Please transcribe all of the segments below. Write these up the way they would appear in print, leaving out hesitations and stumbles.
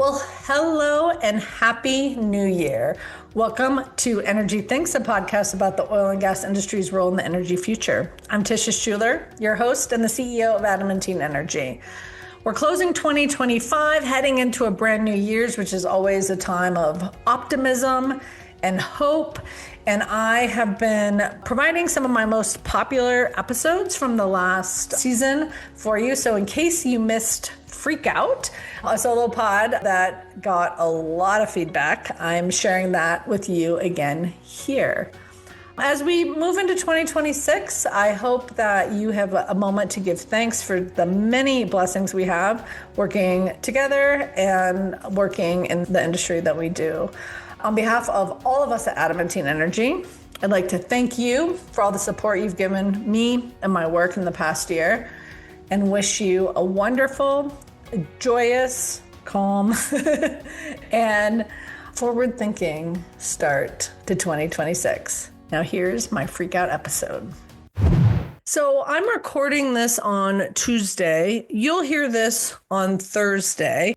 Well, hello and happy new year. Welcome to Energy Thinks, a podcast about the oil and gas industry's role in the energy future. I'm Tisha Schuler, your host and the CEO of Adamantine Energy. We're closing 2025, heading into a brand new year's, which is always a time of optimism and hope. And I have been providing some of my most popular episodes from the last season for you. So in case you missed Freak Out, a solo pod that got a lot of feedback, I'm sharing that with you again here. As we move into 2026, I hope that you have a moment to give thanks for the many blessings we have working together and working in the industry that we do. On behalf of all of us at Adamantine Energy, I'd like to thank you for all the support you've given me and my work in the past year, and wish you a wonderful, joyous, calm, and forward-thinking start to 2026. Now here's my Freak Out episode. So I'm recording this on Tuesday. You'll hear this on Thursday.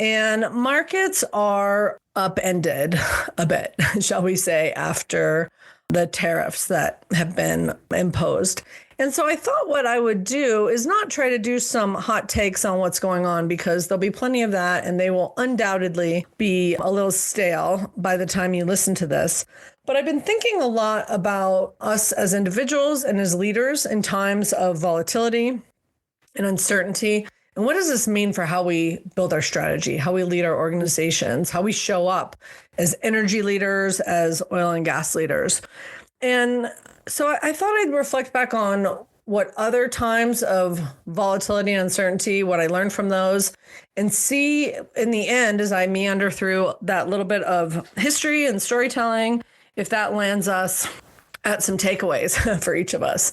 And markets are upended a bit, shall we say, after the tariffs that have been imposed. And so I thought what I would do is not try to do some hot takes on what's going on, because there'll be plenty of that and they will undoubtedly be a little stale by the time you listen to this. But I've been thinking a lot about us as individuals and as leaders in times of volatility and uncertainty. And what does this mean for how we build our strategy, how we lead our organizations, how we show up as energy leaders, as oil and gas leaders? And so I thought I'd reflect back on what other times of volatility and uncertainty, what I learned from those, and see in the end, as I meander through that little bit of history and storytelling, if that lands us at some takeaways for each of us.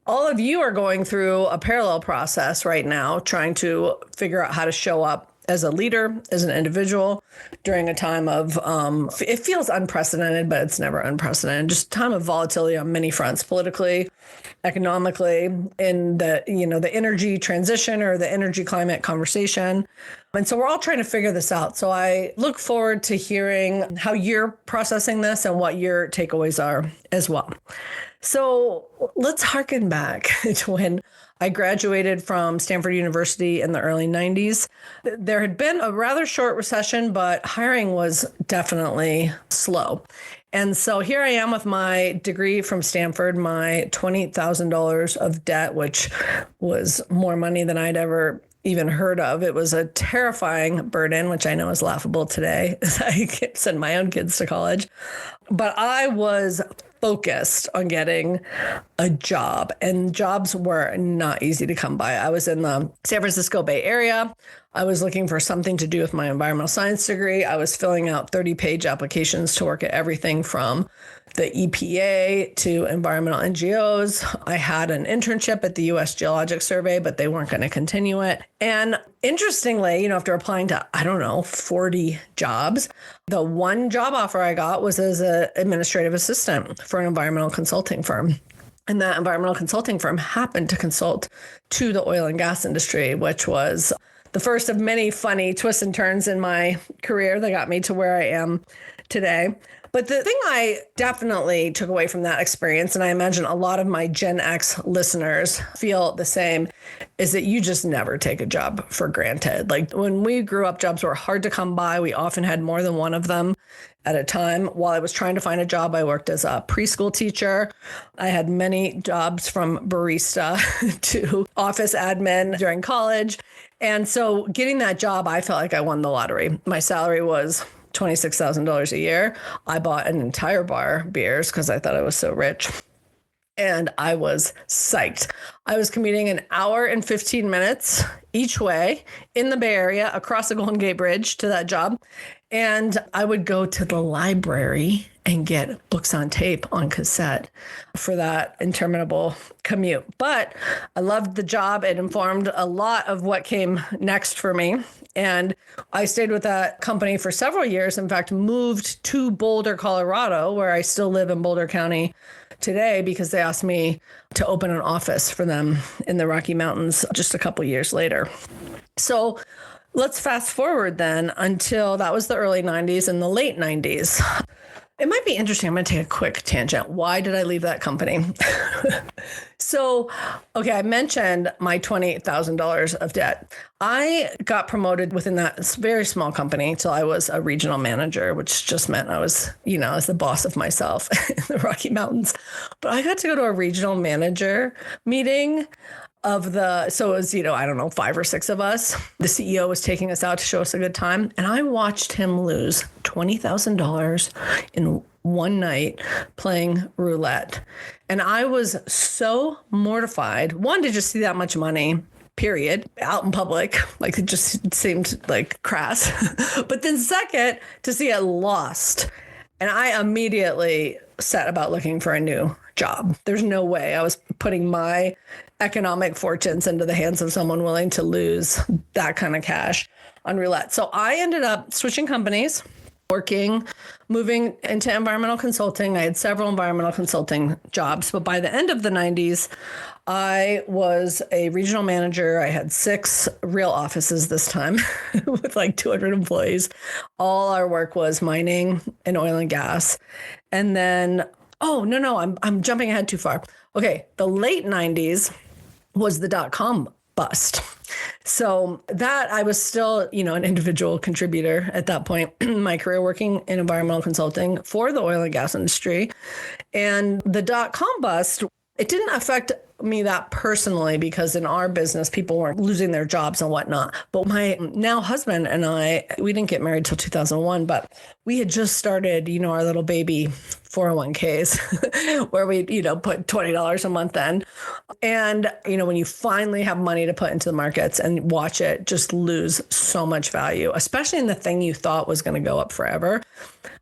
All of you are going through a parallel process right now, trying to figure out how to show up as a leader, as an individual, during a time of, it feels unprecedented, but it's never unprecedented, just time of volatility on many fronts, politically, economically, in the energy transition or the energy climate conversation. And so we're all trying to figure this out. So I look forward to hearing how you're processing this and what your takeaways are as well. So let's harken back to when I graduated from Stanford University in the early 90s. There had been a rather short recession, but hiring was definitely slow. And so here I am with my degree from Stanford, my $20,000 of debt, which was more money than I'd ever even heard of. It was a terrifying burden, which I know is laughable today, as I send my own kids to college. But I was focused on getting a job, and jobs were not easy to come by. I was in the San Francisco Bay Area. I was looking for something to do with my environmental science degree. I was filling out 30-page applications to work at everything from the EPA to environmental NGOs. I had an internship at the U.S. Geologic Survey, but they weren't going to continue it. And interestingly, after applying to, 40 jobs, the one job offer I got was as an administrative assistant for an environmental consulting firm. And that environmental consulting firm happened to consult to the oil and gas industry, which was the first of many funny twists and turns in my career that got me to where I am today. But the thing I definitely took away from that experience, and I imagine a lot of my Gen X listeners feel the same, is that you just never take a job for granted. Like when we grew up, jobs were hard to come by. We often had more than one of them at a time. While I was trying to find a job, I worked as a preschool teacher. I had many jobs from barista to office admin during college. And so getting that job, I felt like I won the lottery. My salary was $26,000 a year. I bought an entire bar of beers because I thought I was so rich. And I was psyched. I was commuting an hour and 15 minutes each way in the Bay Area across the Golden Gate Bridge to that job. And I would go to the library and get books on tape on cassette for that interminable commute. But I loved the job. It informed a lot of what came next for me. And I stayed with that company for several years. In fact, moved to Boulder, Colorado, where I still live in Boulder County today, because they asked me to open an office for them in the Rocky Mountains just a couple years later. So let's fast forward then until that was the early 90s and the late 90s. It might be interesting. I'm going to take a quick tangent. Why did I leave that company? So, okay, I mentioned my $28,000 of debt. I got promoted within that very small company until I was a regional manager, which just meant I was, as the boss of myself in the Rocky Mountains. But I got to go to a regional manager meeting so it was, I don't know, 5 or 6 of us. The CEO was taking us out to show us a good time. And I watched him lose $20,000 in one night playing roulette. And I was so mortified, one, to just see that much money, period, out in public. Like, it just seemed like crass. But then second, to see it lost. And I immediately set about looking for a new job. There's no way I was putting my economic fortunes into the hands of someone willing to lose that kind of cash on roulette. So I ended up switching companies, moving into environmental consulting. I had several environmental consulting jobs, but by the end of the 90s, I was a regional manager. I had 6 real offices this time with like 200 employees. All our work was mining and oil and gas. And then, I'm jumping ahead too far. Okay, the late 90s was the .com bust. So that I was still, an individual contributor at that point in my career, working in environmental consulting for the oil and gas industry. And the .com bust, it didn't affect me that personally, because in our business, people weren't losing their jobs and whatnot. But my now husband and I, we didn't get married till 2001, but we had just started, our little baby 401ks where we, put $20 a month in. And, when you finally have money to put into the markets and watch it just lose so much value, especially in the thing you thought was going to go up forever,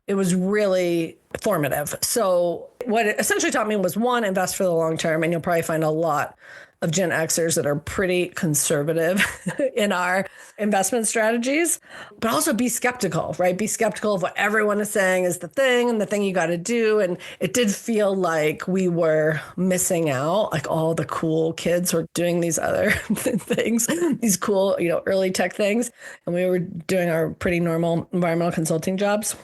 it was really formative. So what it essentially taught me was, one, invest for the long term. And you'll probably find a lot of Gen Xers that are pretty conservative in our investment strategies, but also be skeptical, right? Be skeptical of what everyone is saying is the thing and the thing you got to do. And it did feel like we were missing out, like all the cool kids were doing these other things, these cool, early tech things. And we were doing our pretty normal environmental consulting jobs.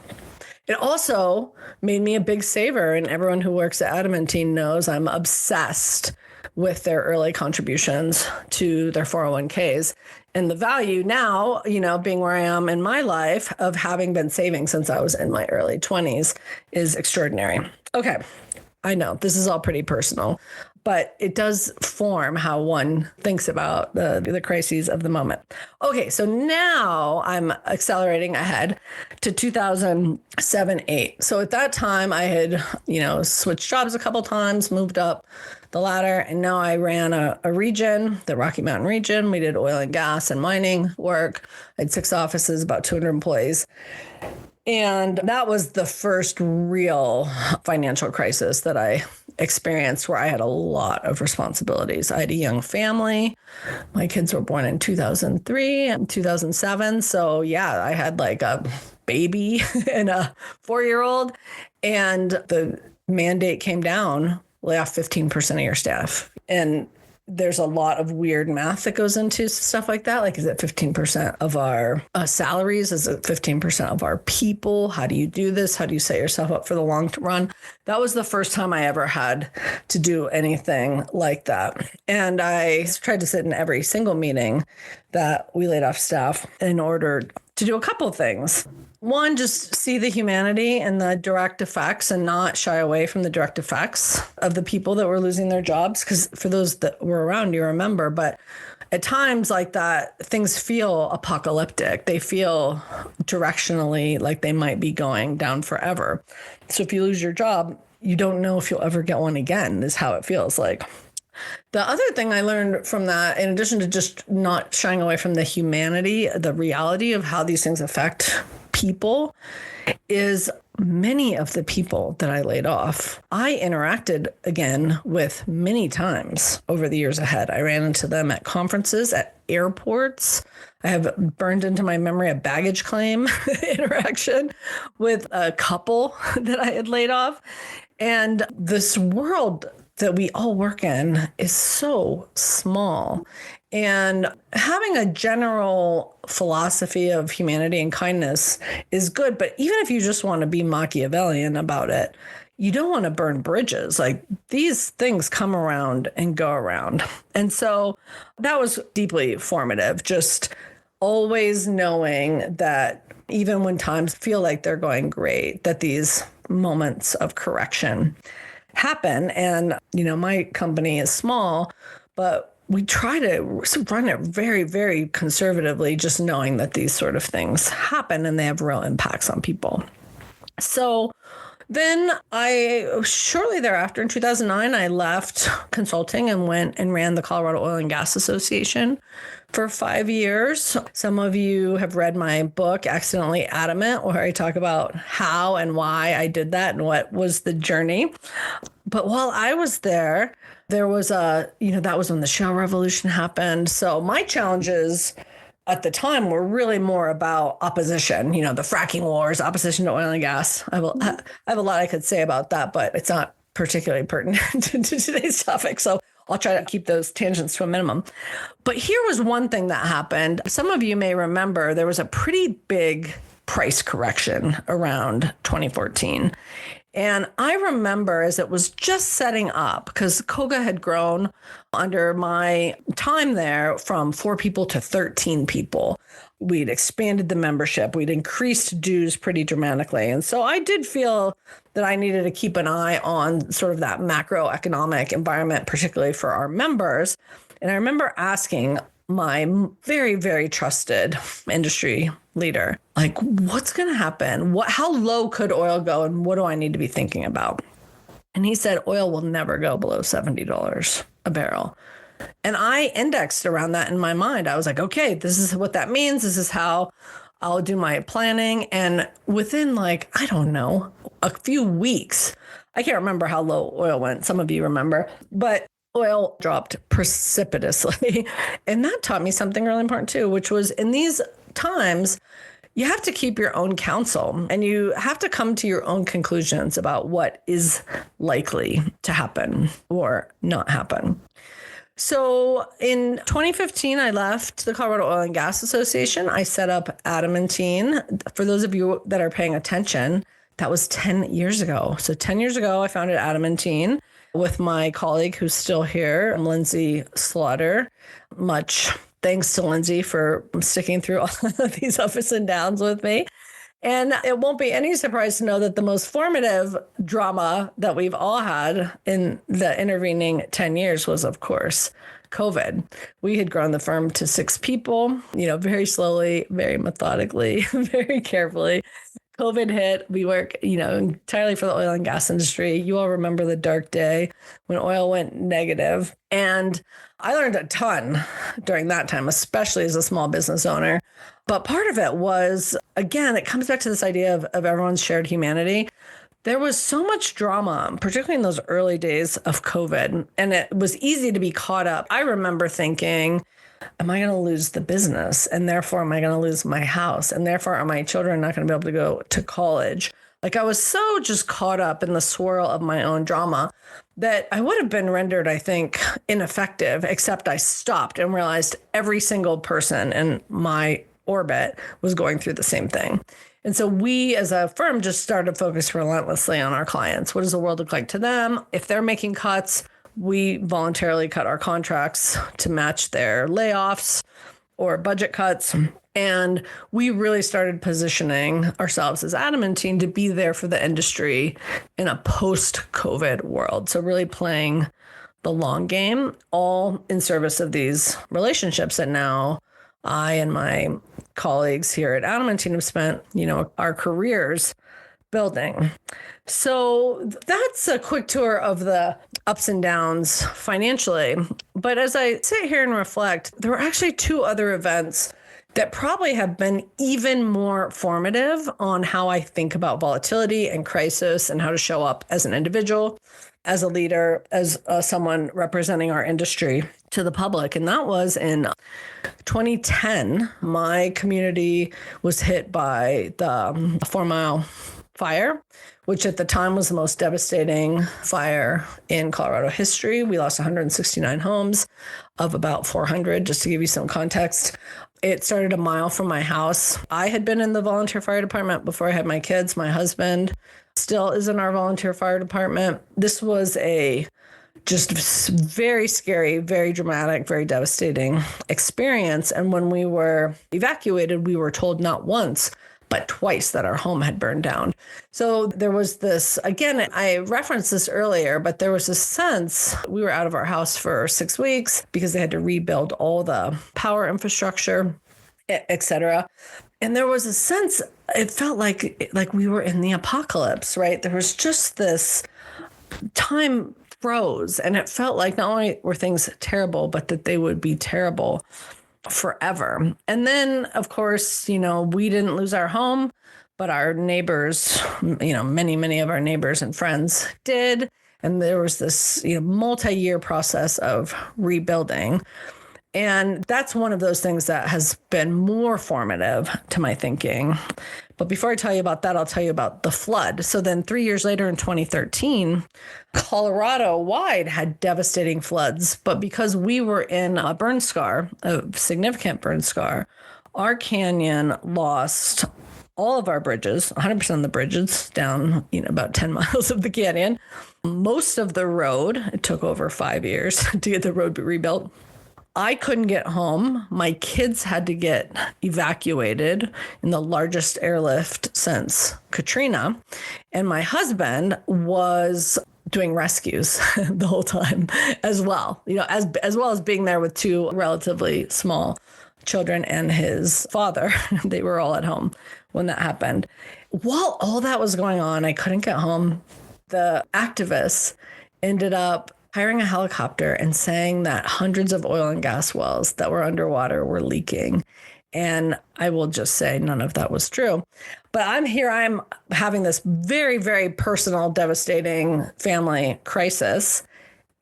It also made me a big saver, and everyone who works at Adamantine knows I'm obsessed with their early contributions to their 401ks. And the value now, being where I am in my life of having been saving since I was in my early 20s is extraordinary. Okay, I know this is all pretty personal, but it does form how one thinks about the crises of the moment. Okay, so now I'm accelerating ahead to 2007-8. So at that time, I had, switched jobs a couple times, moved up the ladder, and now I ran a region, the Rocky Mountain region. We did oil and gas and mining work. I had 6 offices, about 200 employees. And that was the first real financial crisis that I experienced, where I had a lot of responsibilities. I had a young family. My kids were born in 2003 and 2007. So yeah, I had like a baby and a 4-year-old. And the mandate came down, lay off 15% of your staff. And there's a lot of weird math that goes into stuff like that. Like, is it 15% of our salaries? Is it 15% of our people? How do you do this? How do you set yourself up for the long run? That was the first time I ever had to do anything like that. And I tried to sit in every single meeting that we laid off staff in order to do a couple of things. One, just see the humanity and the direct effects and not shy away from the direct effects of the people that were losing their jobs. Because for those that were around, you remember, but at times like that, things feel apocalyptic. They feel directionally like they might be going down forever. So if you lose your job, you don't know if you'll ever get one again, is how it feels like. The other thing I learned from that, in addition to just not shying away from the humanity, the reality of how these things affect people, is many of the people that I laid off, I interacted again with many times over the years ahead. I ran into them at conferences, at airports. I have burned into my memory a baggage claim interaction with a couple that I had laid off. And this world that we all work in is so small. And having a general philosophy of humanity and kindness is good. But even if you just want to be Machiavellian about it, you don't want to burn bridges. Like, these things come around and go around. And so that was deeply formative, just always knowing that even when times feel like they're going great, that these moments of correction happen. And, my company is small, but we try to run it very, very conservatively, just knowing that these sort of things happen and they have real impacts on people. So then shortly thereafter in 2009, I left consulting and went and ran the Colorado Oil and Gas Association for 5 years. Some of you have read my book, Accidentally Adamant, where I talk about how and why I did that and what was the journey. But while I was there was that was when the shale revolution happened. So my challenges at the time were really more about opposition, the fracking wars, opposition to oil and gas. I have a lot I could say about that, but it's not particularly pertinent to today's topic. So I'll try to keep those tangents to a minimum. But here was one thing that happened. Some of you may remember there was a pretty big price correction around 2014. And I remember as it was just setting up, because Koga had grown under my time there from 4 people to 13 people. We'd expanded the membership. We'd increased dues pretty dramatically. And so I did feel that I needed to keep an eye on sort of that macroeconomic environment, particularly for our members. And I remember asking my very, very trusted industry leader, like, what's going to happen? How low could oil go? And what do I need to be thinking about? And he said, oil will never go below $70 a barrel. And I indexed around that in my mind. I was like, okay, this is what that means. This is how I'll do my planning. And within a few weeks, I can't remember how low oil went. Some of you remember, but oil dropped precipitously. And that taught me something really important too, which was in these times, you have to keep your own counsel and you have to come to your own conclusions about what is likely to happen or not happen. So in 2015, I left the Colorado Oil and Gas Association. I set up Adamantine. For those of you that are paying attention, that was 10 years ago. So 10 years ago, I founded Adamantine with my colleague who's still here, Lindsay Slaughter. Much thanks to Lindsay for sticking through all of these ups and downs with me. And it won't be any surprise to know that the most formative drama that we've all had in the intervening 10 years was, of course, COVID. We had grown the firm to 6 people, very slowly, very methodically, very carefully. COVID hit. We work, entirely for the oil and gas industry. You all remember the dark day when oil went negative. And I learned a ton during that time, especially as a small business owner. But part of it was, again, it comes back to this idea of everyone's shared humanity. There was so much drama, particularly in those early days of COVID, and it was easy to be caught up. I remember thinking, am I going to lose the business? And therefore, am I going to lose my house? And therefore, are my children not going to be able to go to college? Like, I was so just caught up in the swirl of my own drama that I would have been rendered, I think, ineffective, except I stopped and realized every single person in my orbit was going through the same thing. And so we as a firm just started focusing relentlessly on our clients. What does the world look like to them? If they're making cuts, we voluntarily cut our contracts to match their layoffs or budget cuts. And we really started positioning ourselves as Adamantine to be there for the industry in a post-COVID world. So really playing the long game, all in service of these relationships that now I and my colleagues here at Adamantine have spent, our careers building. So that's a quick tour of the ups and downs financially. But as I sit here and reflect, there were actually 2 other events that probably have been even more formative on how I think about volatility and crisis and how to show up as an individual, as a leader, as someone representing our industry to the public. And that was in 2010. My community was hit by the 4 Mile fire, which at the time was the most devastating fire in Colorado history. We lost 169 homes of about 400, just to give you some context. It started a mile from my house. I had been in the volunteer fire department before I had my kids. My husband still is in our volunteer fire department. This was a just very scary, very dramatic, very devastating experience. And when we were evacuated, we were told not once, but twice that our home had burned down. So there was this, again, I referenced this earlier, but there was this sense we were out of our house for 6 weeks because they had to rebuild all the power infrastructure, et cetera. And there was a sense, it felt like we were in the apocalypse, right? There was just this time froze, and it felt like not only were things terrible, but that they would be terrible forever. And then, of course, we didn't lose our home, but our neighbors, many of our neighbors and friends did. And there was this, multi-year process of rebuilding. And that's one of those things that has been more formative to my thinking. But before I tell you about that, I'll tell you about the flood. So then 3 years later in 2013, Colorado-wide had devastating floods. But because we were in a burn scar, a significant burn scar, our canyon lost all of our bridges, 100% of the bridges down, about 10 miles of the canyon. Most of the road, it took over 5 years to get the road rebuilt. I couldn't get home. My kids had to get evacuated in the largest airlift since Katrina. And my husband was doing rescues the whole time as well, as well as being there with two relatively small children and his father. They were all at home when that happened. While all that was going on, I couldn't get home. The activists ended up hiring a helicopter and saying that hundreds of oil and gas wells that were underwater were leaking. And I will just say none of that was true. But I'm having this very, very personal, devastating family crisis.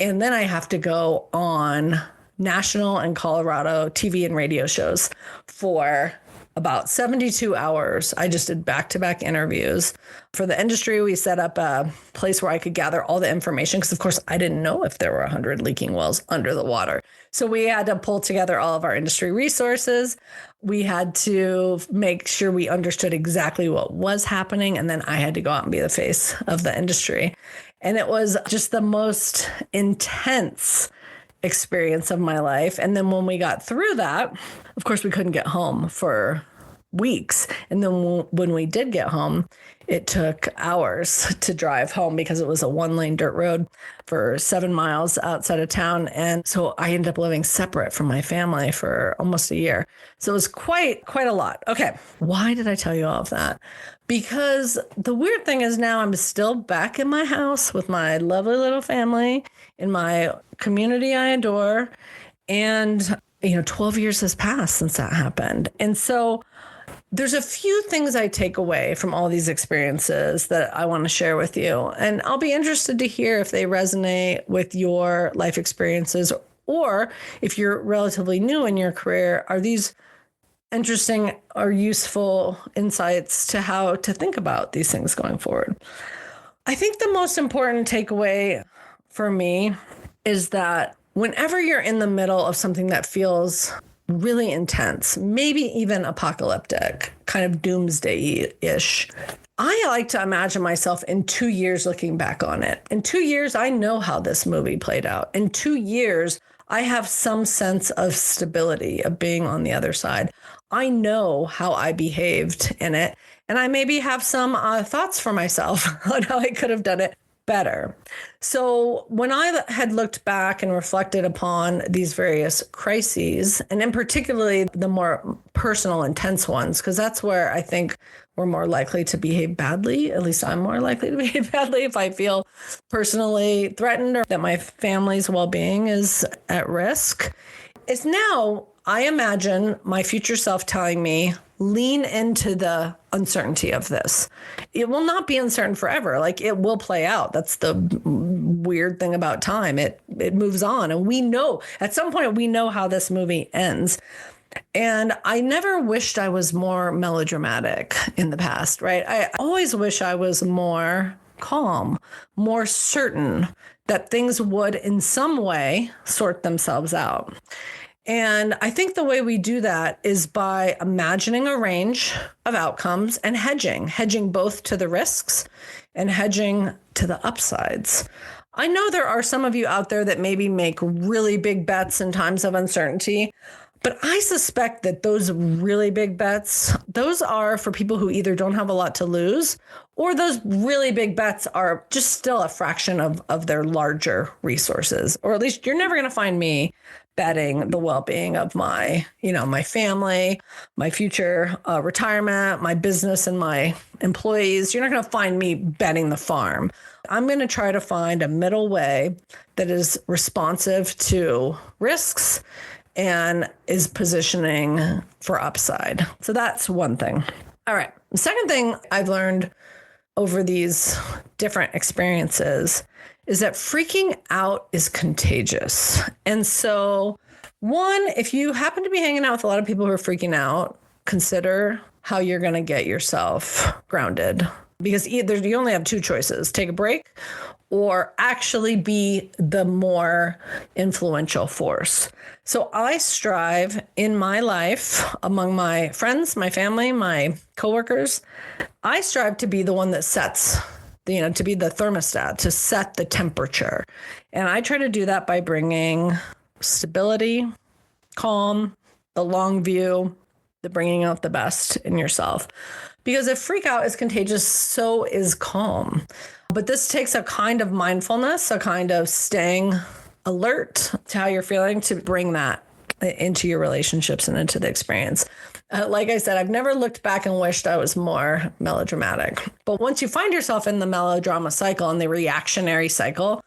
And then I have to go on national and Colorado TV and radio shows for about 72 hours. I just did back-to-back interviews. For the industry, we set up a place where I could gather all the information because, of course, I didn't know if there were 100 leaking wells under the water. So we had to pull together all of our industry resources. We had to make sure we understood exactly what was happening. And then I had to go out and be the face of the industry. And it was just the most intense experience of my life. And then when we got through that, of course, we couldn't get home for weeks. And then when we did get home, it took hours to drive home because it was a 1-lane dirt road for 7 miles outside of town. And so I ended up living separate from my family for almost a year. So it was quite a lot. Okay. Why did I tell you all of that? Because the weird thing is now I'm still back in my house with my lovely little family in my community I adore. And, 12 years has passed since that happened. And so there's a few things I take away from all these experiences that I want to share with you. And I'll be interested to hear if they resonate with your life experiences, or if you're relatively new in your career, are these interesting or useful insights to how to think about these things going forward. I think the most important takeaway for me is that whenever you're in the middle of something that feels really intense, maybe even apocalyptic, kind of doomsday-ish, I like to imagine myself in 2 years looking back on it. In 2 years, I know how this movie played out. In 2 years, I have some sense of stability, of being on the other side. I know how I behaved in it, and I maybe have some thoughts for myself on how I could have done it better. So when I had looked back and reflected upon these various crises, and in particularly the more personal, intense ones, because that's where I think we're more likely to behave badly. At least I'm more likely to behave badly if I feel personally threatened or that my family's well-being is at risk. It's now, I imagine my future self telling me, lean into the uncertainty of this. It will not be uncertain forever. Like, it will play out. That's the weird thing about time. It moves on. And we know, at some point, we know how this movie ends. And I never wished I was more melodramatic in the past, right? I always wish I was more calm, more certain that things would in some way sort themselves out. And I think the way we do that is by imagining a range of outcomes and hedging both to the risks and hedging to the upsides. I know there are some of you out there that maybe make really big bets in times of uncertainty, but I suspect that those really big bets, those are for people who either don't have a lot to lose, or those really big bets are just still a fraction of their larger resources. Or at least you're never going to find me betting the well-being of my family, my future retirement, my business, and my employees. You're not going to find me betting the farm. I'm going to try to find a middle way that is responsive to risks and is positioning for upside. So that's one thing. All right. The second thing I've learned over these different experiences is that freaking out is contagious. And so, one, if you happen to be hanging out with a lot of people who are freaking out, consider how you're going to get yourself grounded. Because either you only have two choices: take a break or actually be the more influential force. So I strive in my life, among my friends, my family, my coworkers, I strive to be the one that sets, to be the thermostat, to set the temperature. And I try to do that by bringing stability, calm, the long view, the bringing out the best in yourself. Because if freak out is contagious, so is calm. But this takes a kind of mindfulness, a kind of staying alert to how you're feeling, to bring that into your relationships and into the experience. Like I said, I've never looked back and wished I was more melodramatic. But once you find yourself in the melodrama cycle and the reactionary cycle,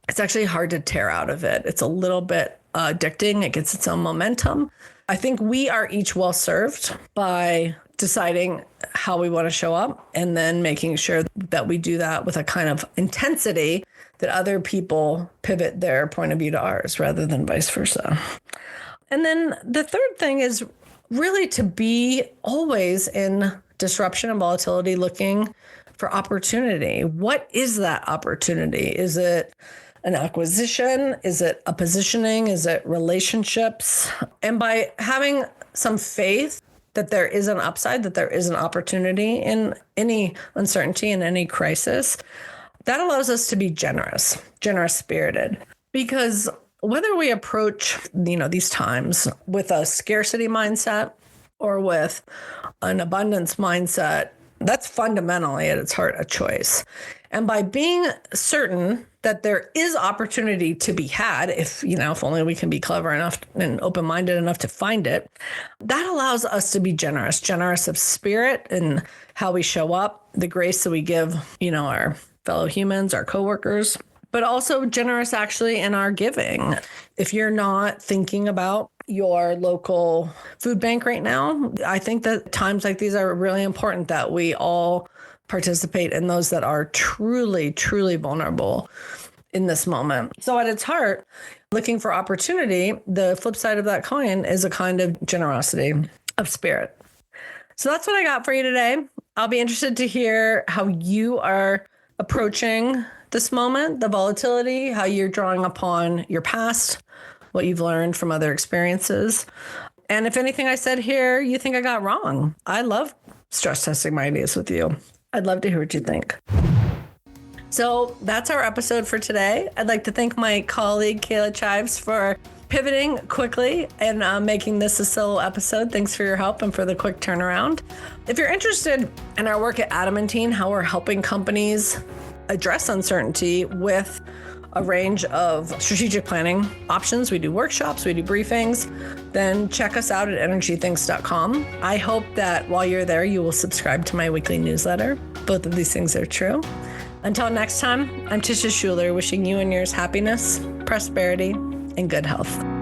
it's actually hard to tear out of it. It's a little bit addicting. It gets its own momentum. I think we are each well served by deciding how we want to show up and then making sure that we do that with a kind of intensity that other people pivot their point of view to ours rather than vice versa. And then the third thing is really to be always in disruption and volatility, looking for opportunity. What is that opportunity? Is it an acquisition? Is it a positioning? Is it relationships? And by having some faith that there is an upside, that there is an opportunity in any uncertainty, in any crisis, that allows us to be generous spirited. Because whether we approach, these times with a scarcity mindset or with an abundance mindset, that's fundamentally at its heart a choice. And by being certain that there is opportunity to be had, if only we can be clever enough and open-minded enough to find it, that allows us to be generous of spirit in how we show up, the grace that we give, our fellow humans, our coworkers, but also generous actually in our giving. If you're not thinking about your local food bank right now, I think that times like these are really important that we all participate in those that are truly, truly vulnerable in this moment. So at its heart, looking for opportunity, the flip side of that coin is a kind of generosity of spirit. So that's what I got for you today. I'll be interested to hear how you are approaching this moment, the volatility, how you're drawing upon your past, what you've learned from other experiences. And if anything I said here, you think I got wrong, I love stress testing my ideas with you. I'd love to hear what you think. So that's our episode for today. I'd like to thank my colleague, Kayla Chives, for pivoting quickly and making this a solo episode. Thanks for your help and for the quick turnaround. If you're interested in our work at Adamantine, how we're helping companies address uncertainty with a range of strategic planning options, we do workshops, we do briefings, then check us out at energythinks.com. I hope that while you're there, you will subscribe to my weekly newsletter. Both of these things are true. Until next time, I'm Tisha Schuler, wishing you and yours happiness, prosperity, and good health.